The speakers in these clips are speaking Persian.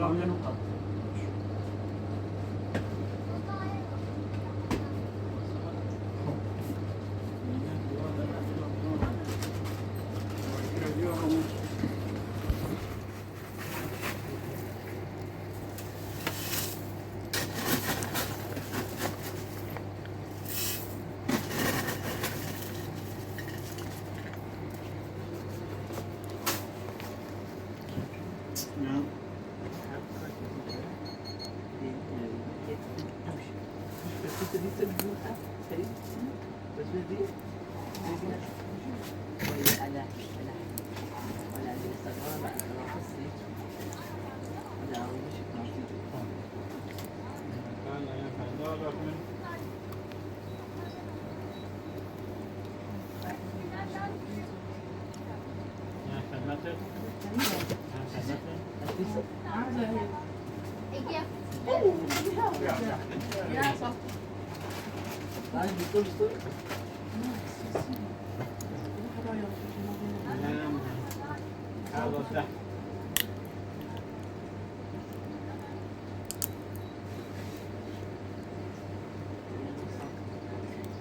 almeno 4.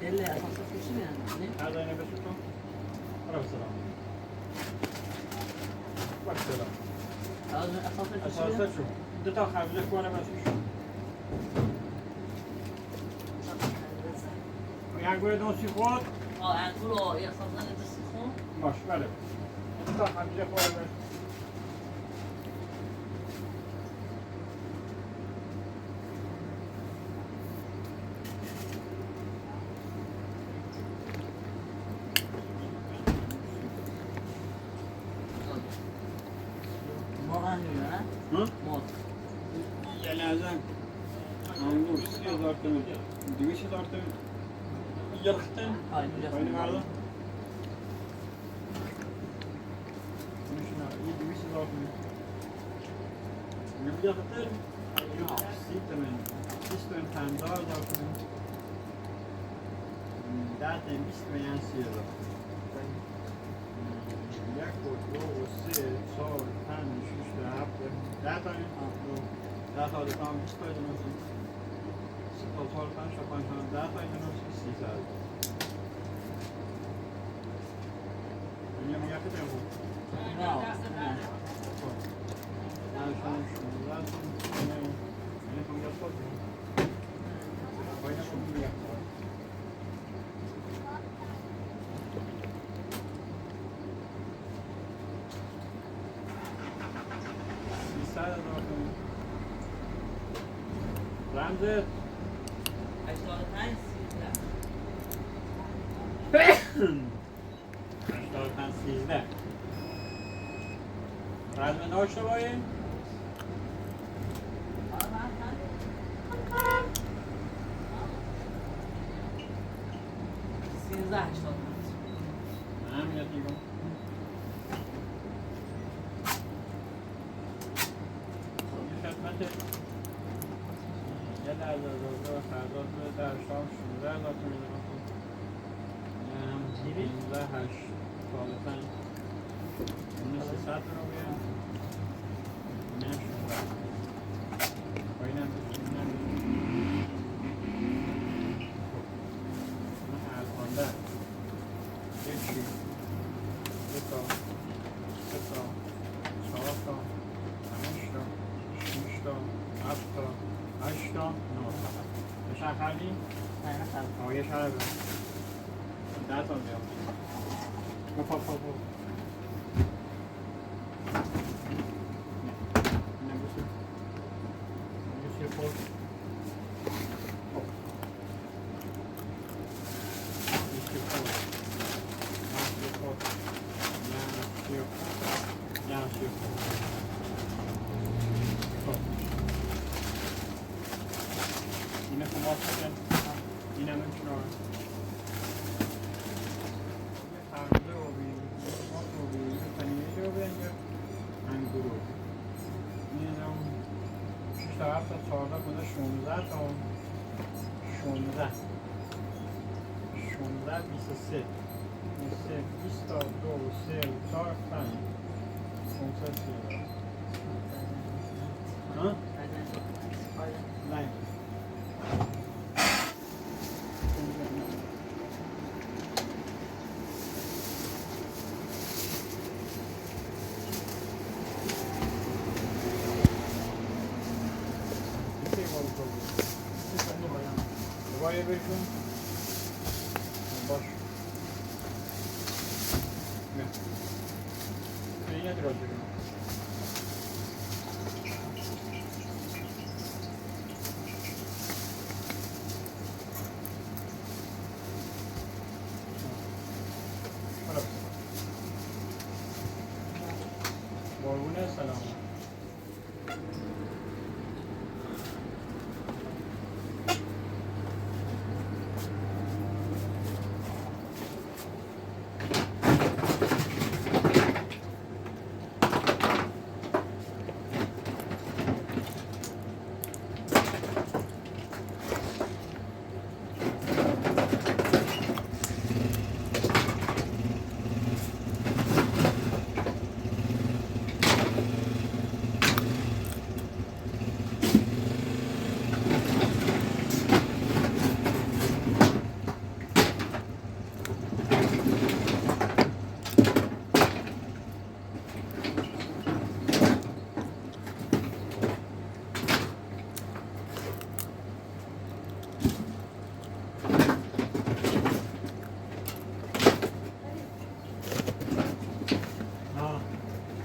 Delle asansör sesi mi yani? Ne? هذا أنا بشوفه. ورا السلام. ورا السلام. Asansör sesi mi? أساسا شو؟ دو تا خرجك وأنا بشوف. يعني قول دون سيخوات. انگور یا asansör sesi خون. باش بله. دو تا خرجك وأنا بشوف. يعني أذان أنقول 3000 تمن 2000 تمن يرختن وين هذا؟ مش نعرف 2000 تمن يرختن 30 تمن 25000 تمن ده تمن 20 تمن 3000 یک و دو و سه چهار پنج شش هفت ده تا این ده تا دیگه هم 20 تا نوشی سه تا چهار پنج تا پنج تا 10 تا این نوشی 300 اینجا میگه که بود نه شما این تو میگه خود باید شما میگه رمزت 85 13 رزم داشته باید هم یاد دیگم خدمت یه لحظه روزه خرداد بوده در شام 16 هزار تومن نگاه کن 15 8 ثالثا اون 300 رو بیان اینم 16 با اینم بسیارم من ارزانده یکی دو تا سه تا چهار تا 5 تا 6 تا 7 تا 8 تا 9 تا بشن خردی؟ نه یه شربه 10 تا بیام پا اینم بسید خود اینه کماسته اینه من کنار خرده رو بید پنیری رو بید انگور رو این هم 6 تا 7 تا 14 بوده 16 تا 16 23 20 تا 2 3 4 5 500 تا balık oldu. Lütfen de bayan. Dubai'ye bekliyorum. Baş. Ne? Ne nedir acaba? قربونه سلام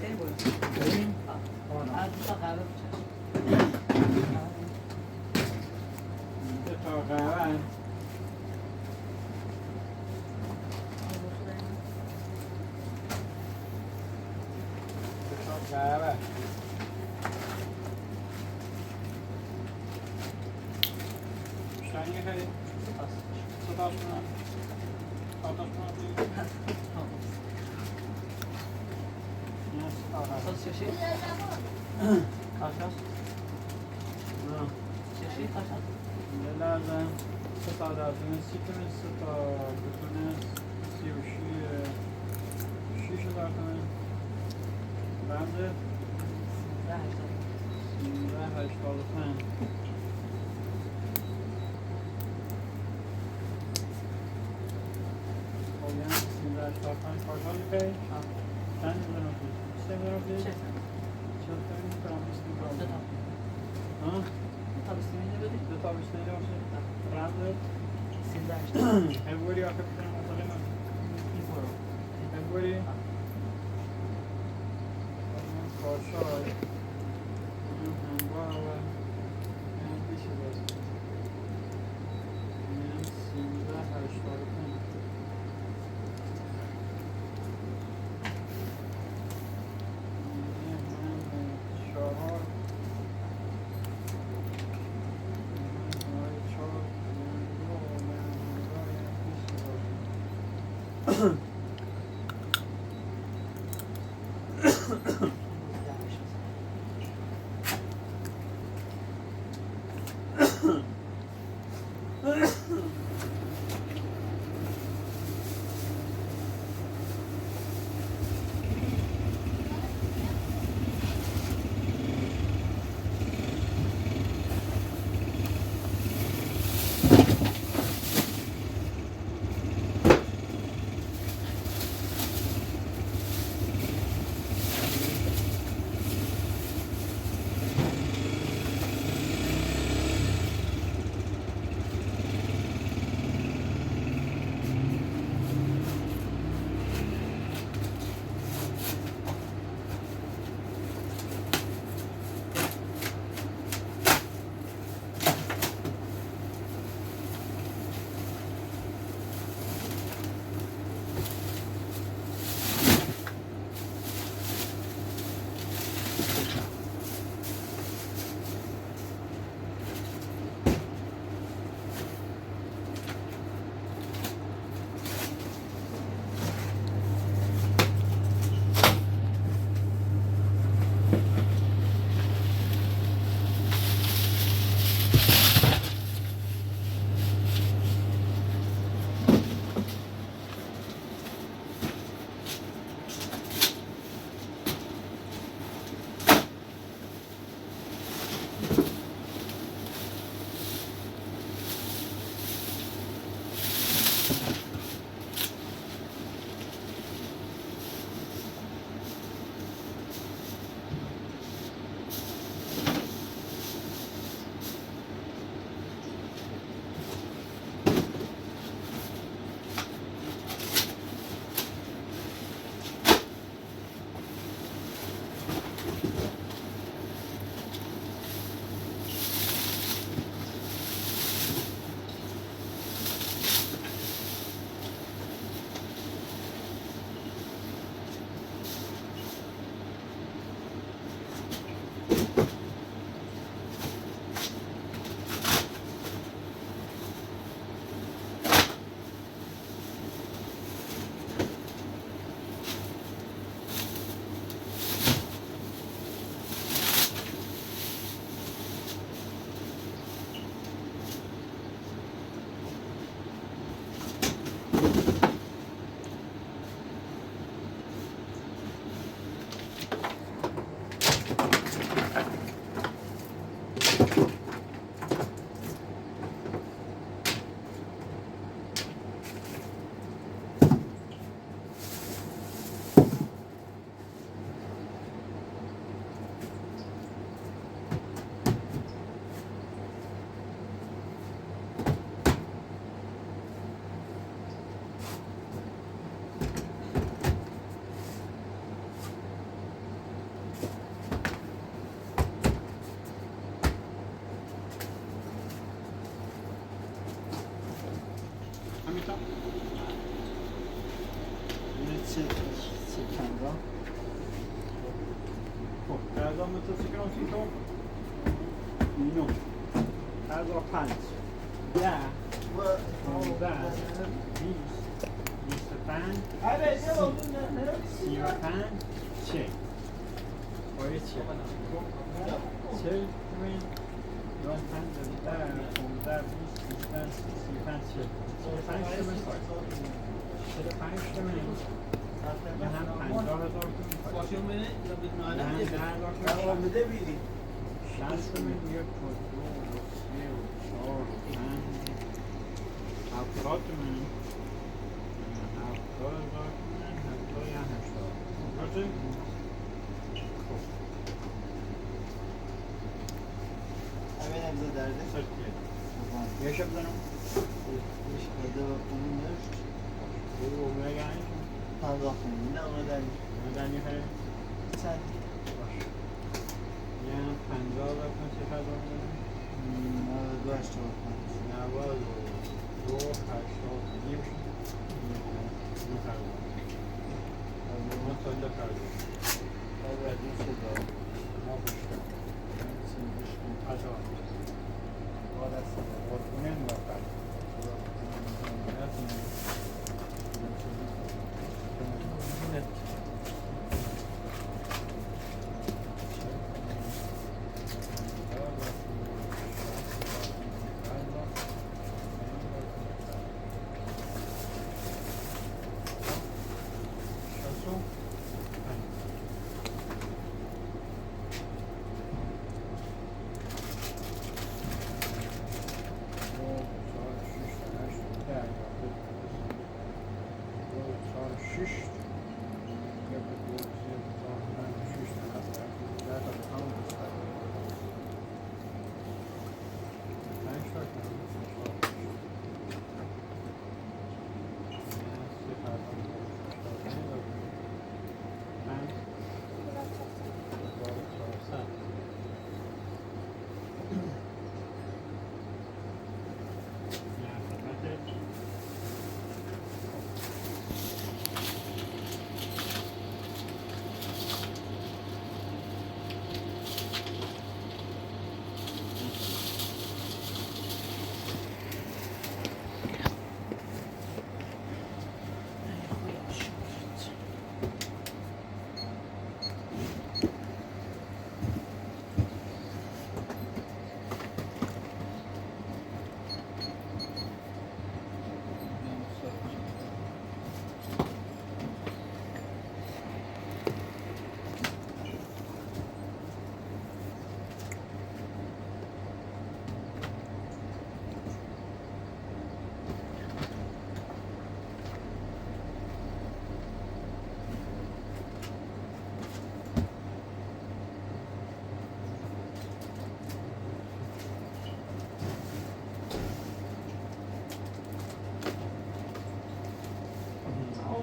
خیلی باید. بریم هر دو تا قهوه بچش. دو تا قهوه دو تا قهوه شنگه خیلی ستاش کنم ستاش کنم نه ستاش اساس چشی؟ کاش هست؟ نه چشی کاش هست؟ یه لحظه سه تا دردونه سی تونه سه تا بتونه 36 هزار تومن بند 1385 خب یعنی 1385 پارسال می‌پی؟ چند میلیون روپیه؟ 3 میلیون روپیه؟ چه؟ 40 تا می‌کنم 20 می‌کنم دو تا. ها؟ دو تا بیستی میده بدی؟ دو تا بیشتر باشه رمز 13 فبروری آخه می‌کنم منطقه من این برو. فبروری پارسال این همراه و این 20 هزار این 1385 بنویسی تو؟ 9 غذا 5 10 15 20 25 35 40 باید 40 تومن 15 20 25 35 40 45 تومن 45 تومن یه هم 50,000 تومن یه هم 10,000 تومن 60 تومن یک و دو و سه و چهار و پنج 70 تومن 70,000 تومن 70 یا 80 درسته؟ خب همین امضا درده یه شب بزنم ایش قده و کنون داشت برو بگه یعنی 50 کنون نه اونو در در میخواه چند باش یه 50,000 تومن 30,000 بزنم 92 85 92 80 نیم شد نیم خرده ما ساله خرده ما بشتم عجب قربونه موفق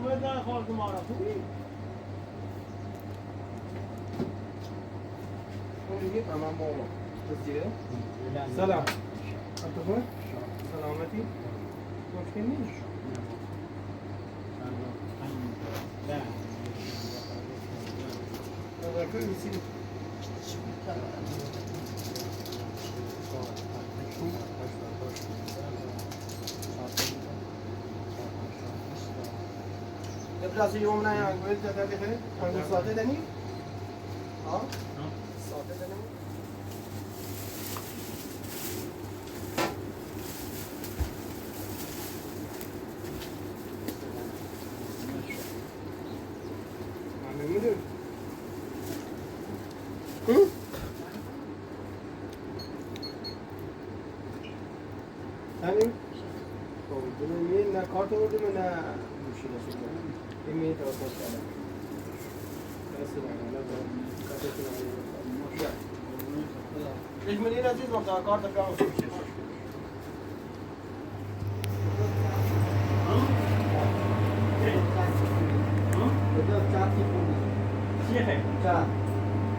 اومدن خواهد ما را خوبی؟ خوبی؟ تمام بابا تصدیقه؟ سلام انت خوب؟ سلامتی؟ مشکل نیست؟ تذکر میسید ابراز یوم نه انگویل جدا بخیر انگویل ساده دنی ها ساده دنی ممنون همین خب دنیا نه کارت آوردیم نه مشکل است این می توسط کردم درسته نه کارتتون رو اجمالی عزیز وقت کارت پیام میشه چیه؟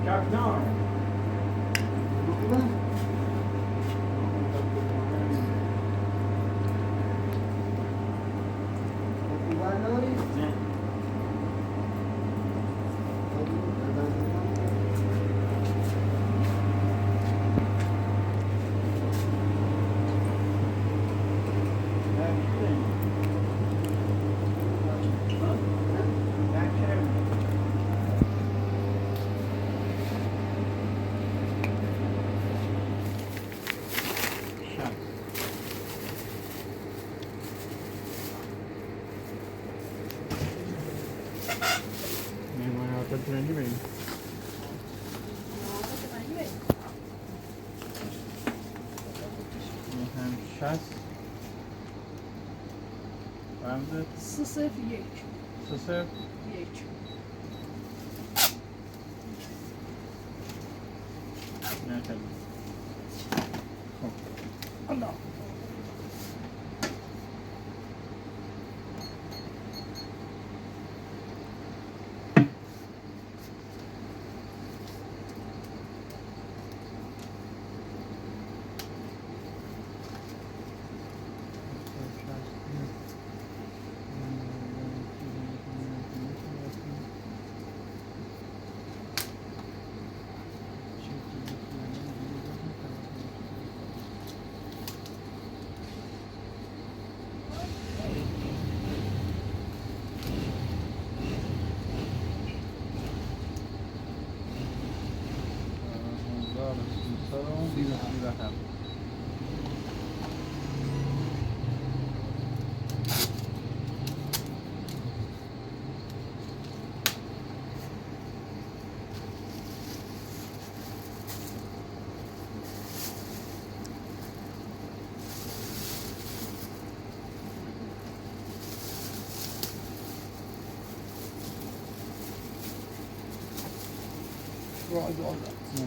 چاکنار رنگی بریم. هم 60 رمز 301 3-0 1 نه خیلی خب الله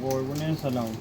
قربون سلام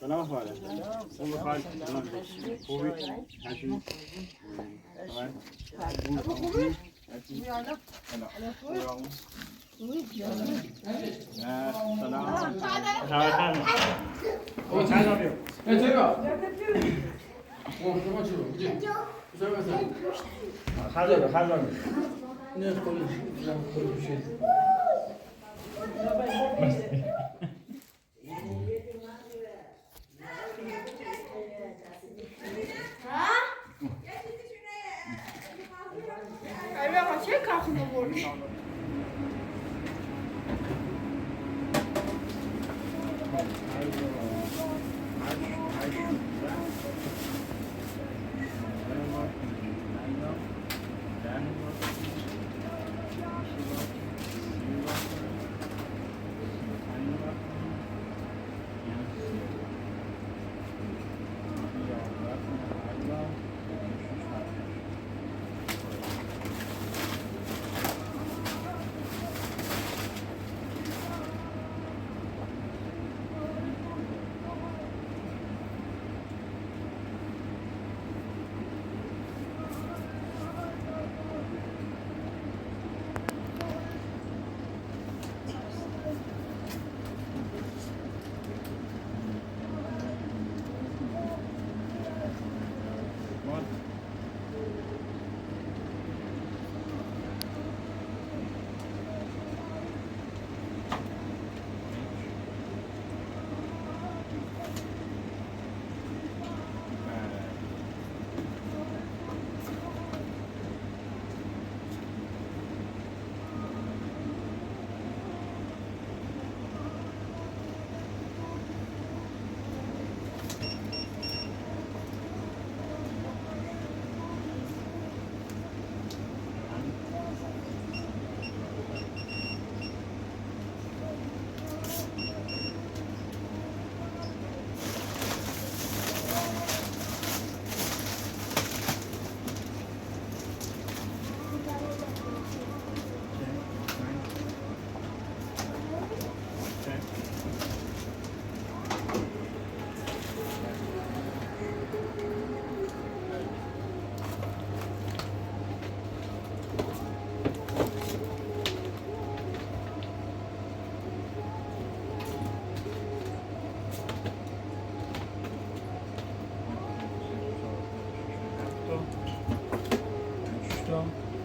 سلام خاله خوبی خاله خوبی هشی خوبی چه کارخونه بردی؟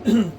Nerede?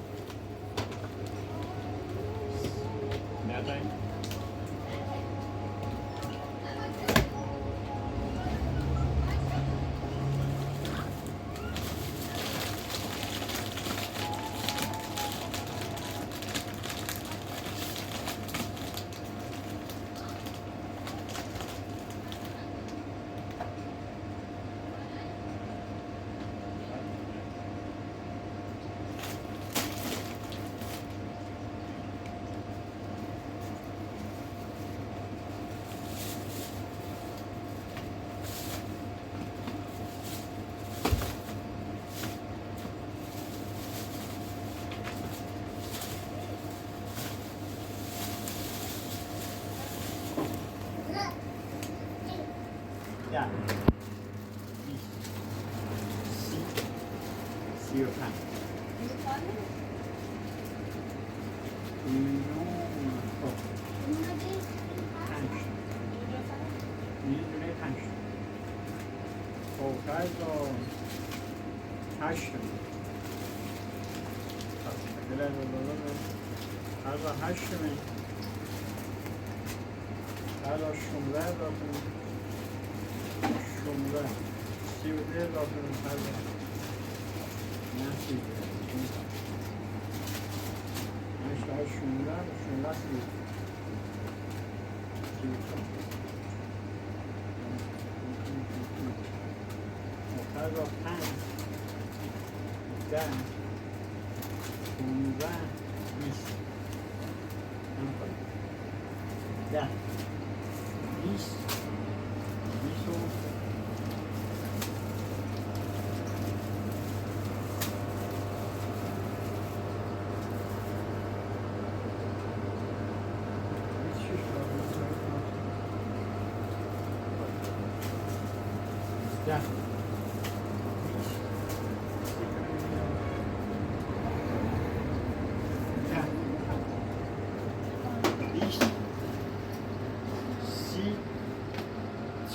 Ja. 35.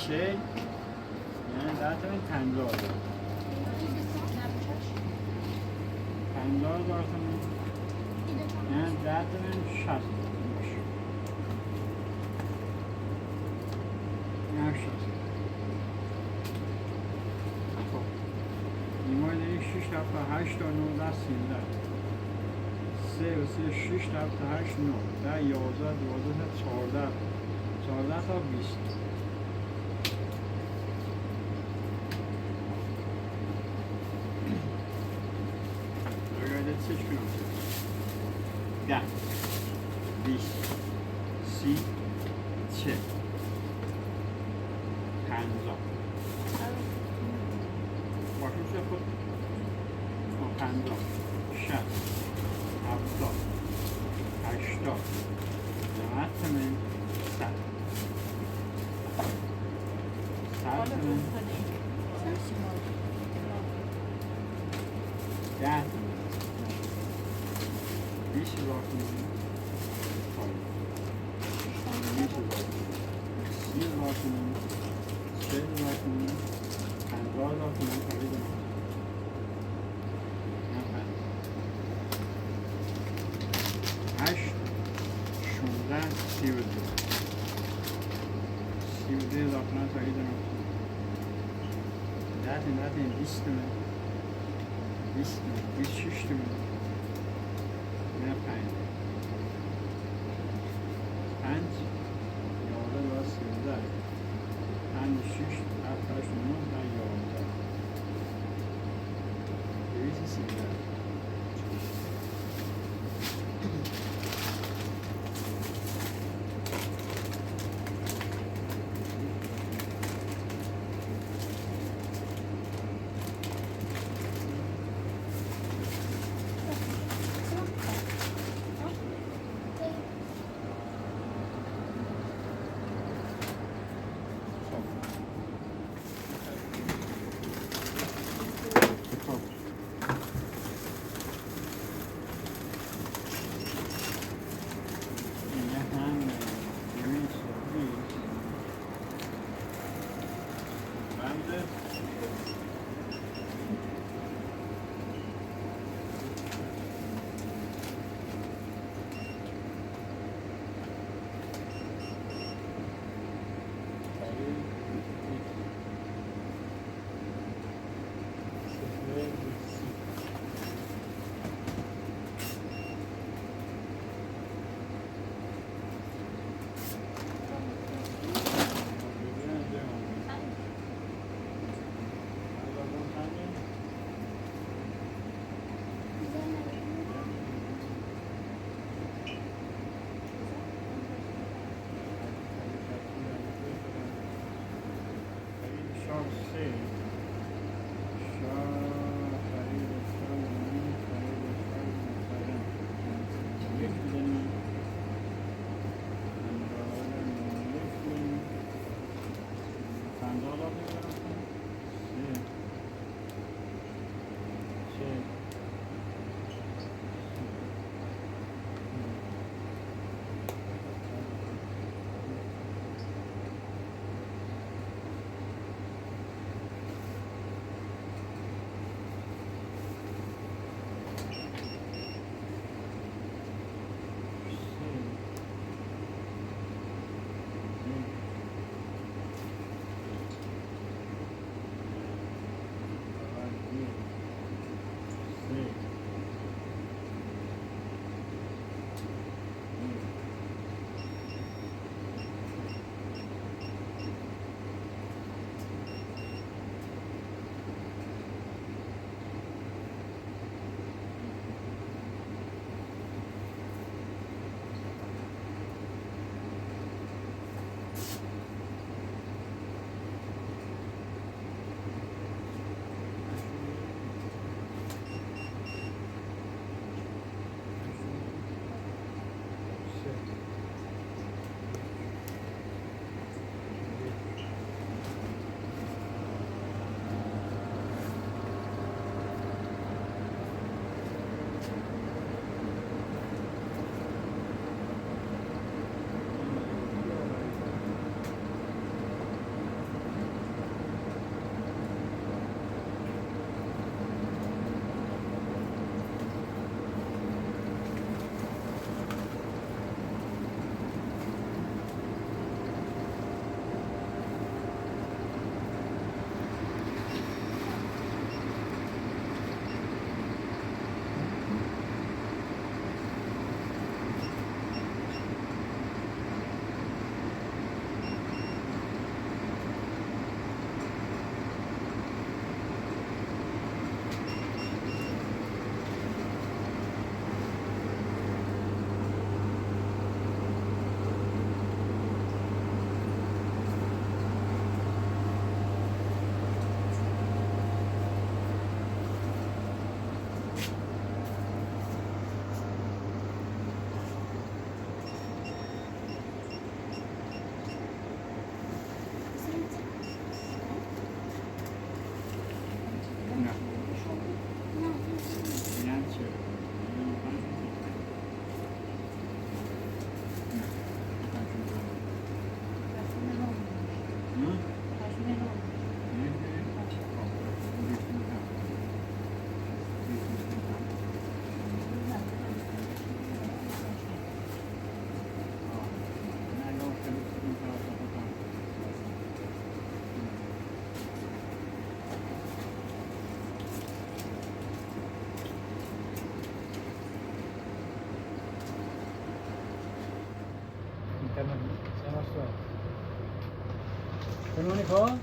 یعنی در تمام 50,000 تومان یعنی در تمام 60 یعنی 60 خب این مورد 6 تا 8 تا 19 13 3 و 3 6 تا 8 9 10 11 12 14 14 تا 20 seç gün olacak. Gel. 20 30 40 50 başımıza خود 50 60 70 80 90 تومن 100 100 تومن 10 تومن 20 هزار تومن 20 هزار تومن 30 هزار تومن 40 هزار تومن 50 هزار تومن خرید ما 8 16 32 هزار تومن خرید ما 10 20 تومن 20 تومن 26 تومن نه 5 11 و 13 5 6 7 8 9 و 11 213 213 مونیکا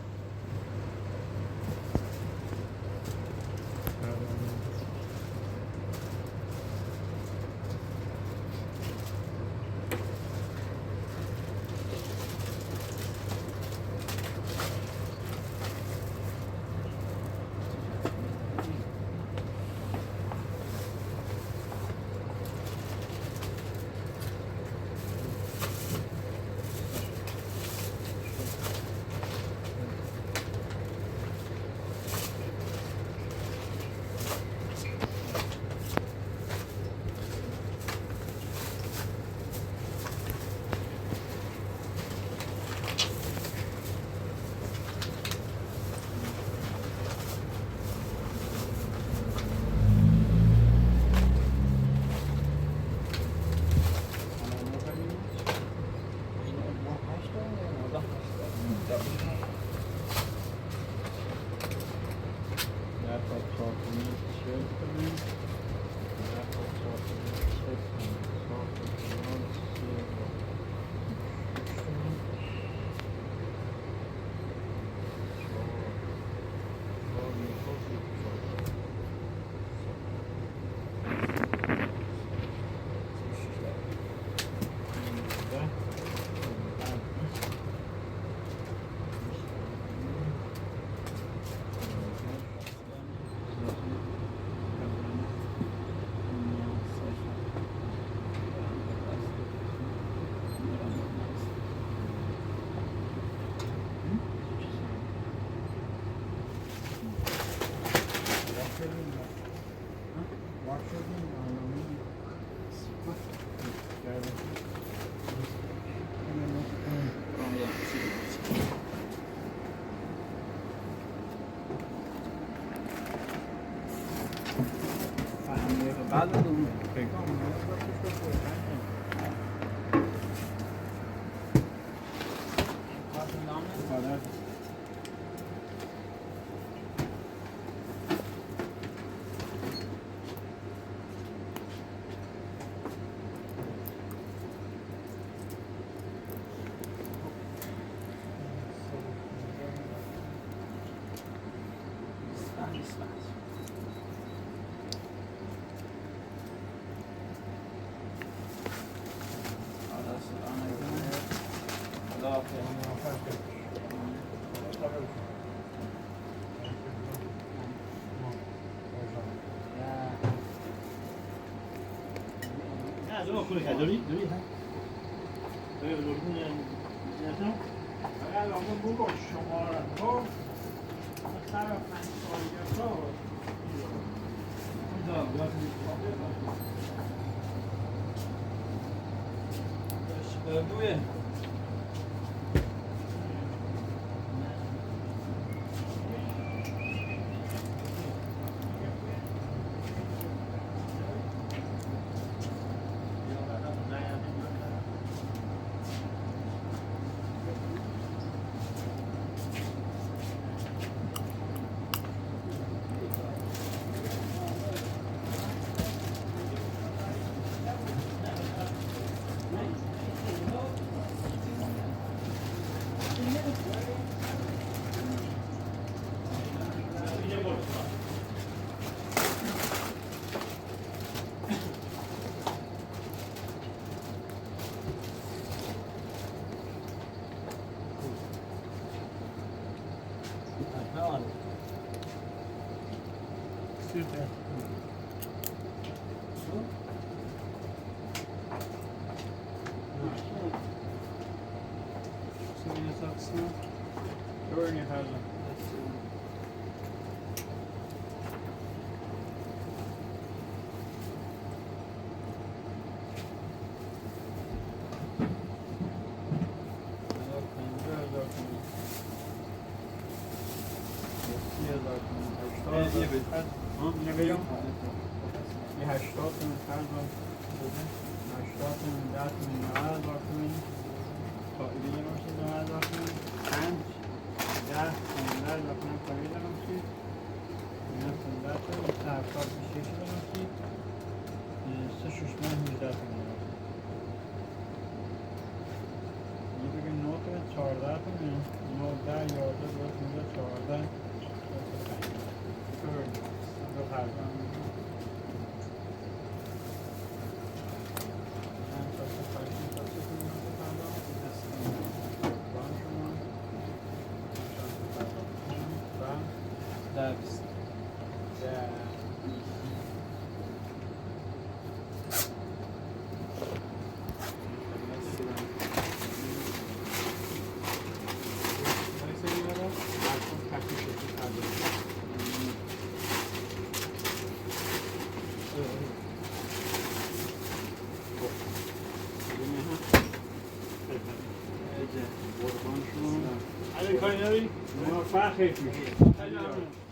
بعد دوم Süper. Seviye saksına örneği her zaman. اینه بگم یه 80 تومن خرج بده 80 تومن 10 تومن 90,000 تومن فایده ماشین 90,000 تومن 5 10 15,000 تومن فایده ماشین اینا 15 تومن سرکار 6 ماشین 3 6 ماه 18 تومن این دیگه 9 تا 14 تا میاد 9 10 11 12 14 دو قلبم قربان شما. علی کاری نداری؟ موفق خیلی میشه.